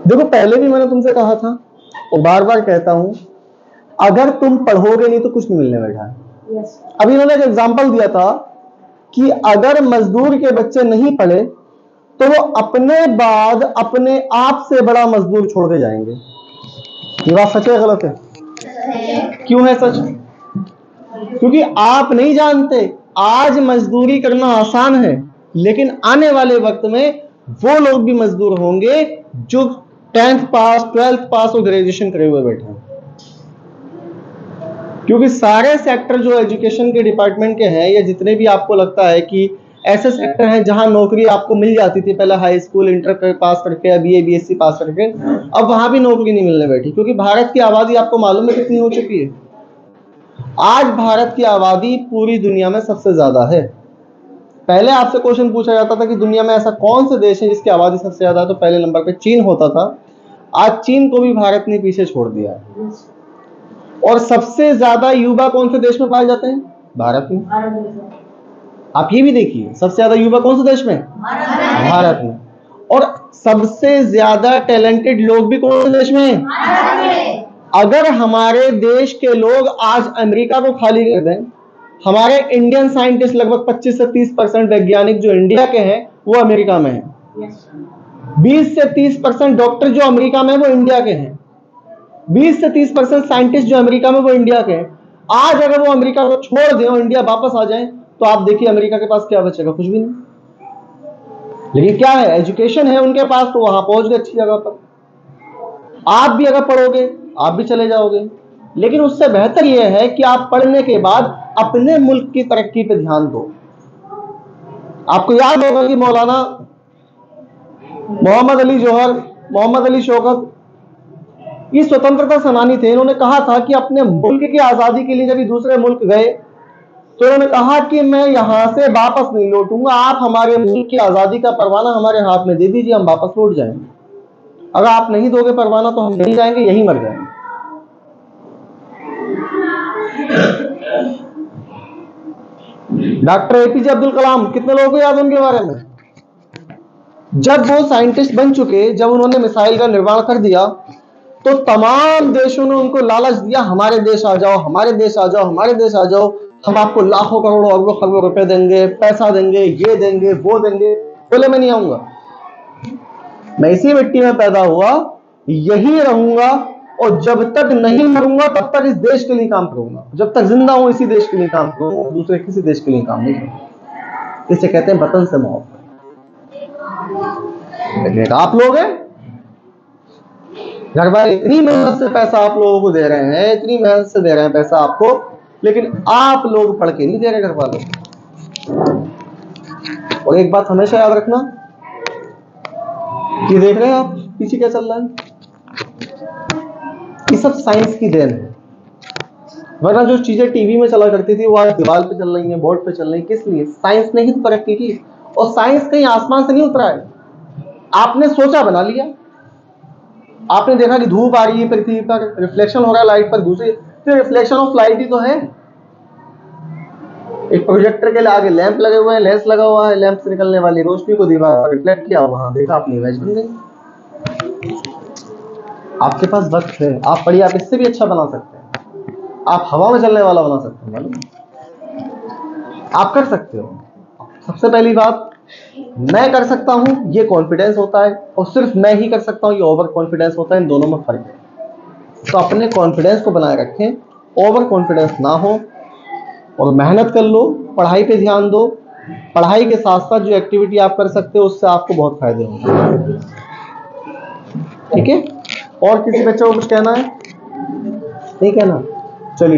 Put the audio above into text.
देखो पहले भी मैंने तुमसे कहा था और बार बार कहता हूं, अगर तुम पढ़ोगे नहीं तो कुछ नहीं मिलने बैठा है। अभी इन्होंने एक एग्जांपल दिया था कि अगर मजदूर के बच्चे नहीं पढ़े तो वो अपने बाद अपने आप से बड़ा मजदूर छोड़ के जाएंगे। ये बात सच है गलत है? क्यों है सच? क्योंकि आप नहीं जानते, आज मजदूरी करना आसान है, लेकिन आने वाले वक्त में वो लोग भी मजदूर होंगे जो 10th पास, 12th पास और ग्रेजुएशन करे हुए बैठे हैं। क्योंकि सारे सेक्टर जो एजुकेशन के डिपार्टमेंट के हैं, या जितने भी आपको लगता है कि ऐसे सेक्टर हैं जहां नौकरी आपको मिल जाती थी पहले हाई स्कूल इंटर पास करके या बीए बीएससी पास करके, अब वहां भी नौकरी नहीं मिलने बैठी। क्योंकि भारत की आबादी आपको मालूम है कितनी हो चुकी है? आज भारत की आबादी पूरी दुनिया में सबसे ज्यादा है। पहले आपसे क्वेश्चन पूछा जाता था कि दुनिया में ऐसा कौन सा देश है जिसकी आबादी सबसे ज्यादा है, तो पहले नंबर पे चीन होता था। आज चीन को भी भारत ने पीछे छोड़ दिया है। और सबसे ज्यादा युवा कौन से देश में पाए जाते हैं? भारत में। आप ये भी देखिए, सबसे ज्यादा युवा कौन से देश में? भारत में। और सबसे ज्यादा टैलेंटेड लोग भी कौन से देश में? अगर हमारे देश के लोग आज अमेरिका को खाली कर दें, हमारे इंडियन साइंटिस्ट लगभग 25 से 30% वैज्ञानिक जो इंडिया के हैं वो अमेरिका में हैं। 20 से 30% डॉक्टर जो अमेरिका में वो इंडिया के हैं। 20 से 30% साइंटिस्ट जो अमेरिका में वो इंडिया के हैं। आज अगर वो अमेरिका को छोड़ दें और इंडिया वापस आ जाए तो आप देखिए अमेरिका के पास क्या बचेगा? कुछ भी नहीं। लेकिन क्या है? एजुकेशन है उनके पास, तो वहां पहुंच गए अच्छी जगह पर। आप भी अगर पढ़ोगे आप भी चले जाओगे, लेकिन उससे बेहतर यह है कि आप पढ़ने के बाद अपने मुल्क की तरक्की पे ध्यान दो। आपको याद होगा कि मौलाना मोहम्मद अली जौहर, मोहम्मद अली शौकत, ये स्वतंत्रता सेनानी थे। इन्होंने कहा था कि अपने मुल्क की आजादी के लिए जब ये दूसरे मुल्क गए तो उन्होंने कहा कि मैं यहां से वापस नहीं लौटूंगा, आप हमारे मुल्क की आजादी का परवाना हमारे हाथ में दे दीजिए, हम वापस लौट जाएंगे। अगर आप नहीं दोगे परवाना तो हम नहीं जाएंगे, यहीं मर जाएंगे। डॉक्टर एपीजे अब्दुल कलाम, कितने लोगों को याद उनके बारे में? जब वो साइंटिस्ट बन चुके, जब उन्होंने मिसाइल का निर्माण कर दिया, तो तमाम देशों ने उनको लालच दिया, हमारे देश आ जाओ, हमारे देश आ जाओ, हमारे देश आ जाओ, हम आपको लाखों करोड़ों अरबों खरबों रुपए देंगे, पैसा देंगे, ये देंगे वो देंगे। बोले मैं नहीं आऊंगा, मैं इसी मिट्टी में पैदा हुआ, यही रहूंगा, और जब तक नहीं मरूंगा तब तक इस देश के लिए काम करूंगा। जब तक जिंदा हूं इसी देश के लिए काम करूंगा, दूसरे किसी देश के लिए काम नहीं करूंगा। इसे कहते हैं वतन से मोहब्बत। लेकिन आप लोग हैं, घर वाले इतनी मेहनत से पैसा आप लोगों को दे रहे हैं, इतनी मेहनत से दे रहे हैं पैसा आपको, लेकिन आप लोग पढ़ के नहीं दे रहे घर वाले। और एक बात हमेशा याद रखना, ये देख रहे हैं आप पीछे क्या चल रहा है, ये सब साइंस की देन है। वरना जो चीजें टीवी में चला करती थी वो आज दीवार पे चल रही हैं, बोर्ड पे चल रही हैं। किस लिए? साइंस ने ही तरक्की की। और साइंस कहीं आसमान से नहीं उतरा है, आपने सोचा बना लिया। आपने देखा कि धूप आ रही है पृथ्वी पर, रिफ्लेक्शन हो रहा है लाइट पर, दूसरी फिर रिफ्लेक्शन ऑफ लाइट ही तो है। एक प्रोजेक्टर के लिए आगे लैंप लगे हुए हैं, लेंस लगा हुआ है, लैंप से निकलने वाली रोशनी को दीवार पर रिफ्लेक्ट किया, वहां देखा अपनी इमेज बन गई। आपके पास वक्त है, आप पढ़िए, आप इससे भी अच्छा बना सकते हैं। आप हवा में चलने वाला बना सकते हैं, मालूम? आप कर सकते हो। सबसे पहली बात, मैं कर सकता हूं ये कॉन्फिडेंस होता है, और सिर्फ मैं ही कर सकता हूं ये ओवर कॉन्फिडेंस होता है। इन दोनों में फर्क है। तो अपने कॉन्फिडेंस को बनाए रखें, ओवर कॉन्फिडेंस ना हो, और मेहनत कर लो, पढ़ाई पे ध्यान दो। पढ़ाई के साथ साथ जो एक्टिविटी आप कर सकते हो उससे आपको बहुत फायदे होंगे। ठीक है? और किसी बच्चे को कुछ कहना है? नहीं कहना?